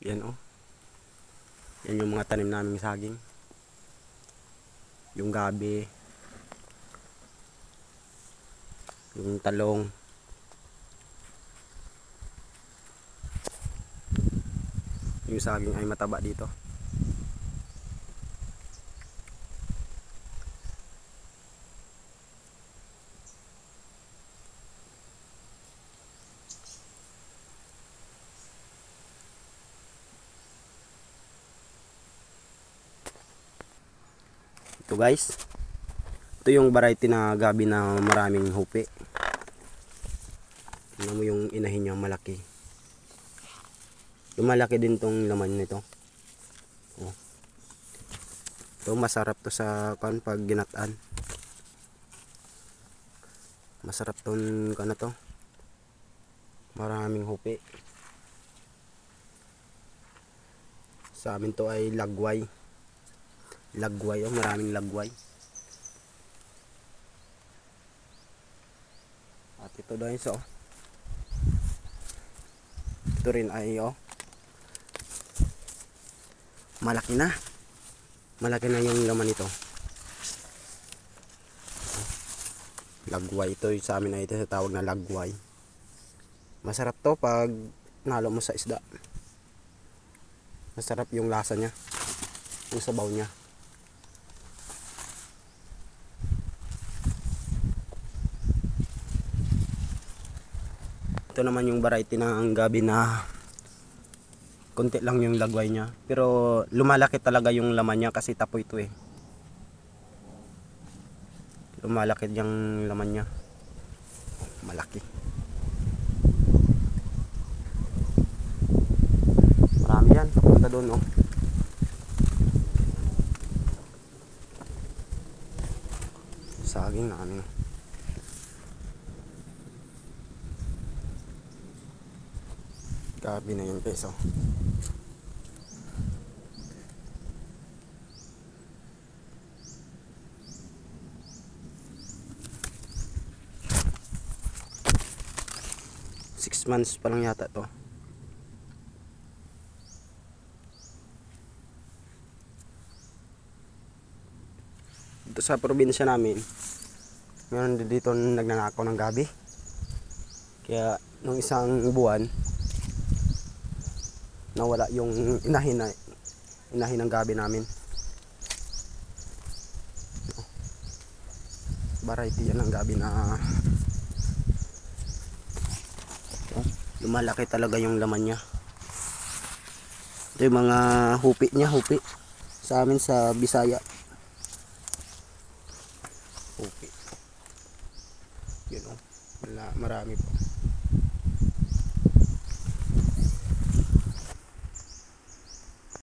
Yan oh. Yan yung mga tanim naming saging. Yung gabi. Yung talong. Yung saging ay mataba dito. Ito guys, ito yung variety na gabi na maraming hupi. Tingnan mo yung inahin niya, malaki. Yung malaki din tong laman nito. Oh. Ito masarap to sa pag ginataan. Masarap tong to. Maraming hupi. Sa amin to ay lagway. Lagway, oh, maraming lagway. At ito dahil so. Ito rin ay oh. Malaki na. Malaki na yung laman nito. Lagway ito, sa amin ay ito sa tawag na lagway. Masarap to pag nalo mo sa isda. Masarap yung lasa niya. Yung sabaw niya. Ito naman yung variety ng gabi na konti lang yung lagway niya. Pero lumalaki talaga yung laman niya kasi tapo ito eh. Lumalaki yung laman niya. Malaki. Marami yan. Papunta doon oh. Saging na ano. Gabi na yung peso. Six months pa lang yata to. Dito sa probinsya namin, meron dito nagnanakaw ng gabi. Kaya nung isang buwan, nawala yung inahin ng gabi namin. Variety yan ng gabi na lumalaki talaga yung laman niya. Ito yung mga hupi niya, hupi sa amin sa Bisaya. Hupi. Yun oh. Marami po.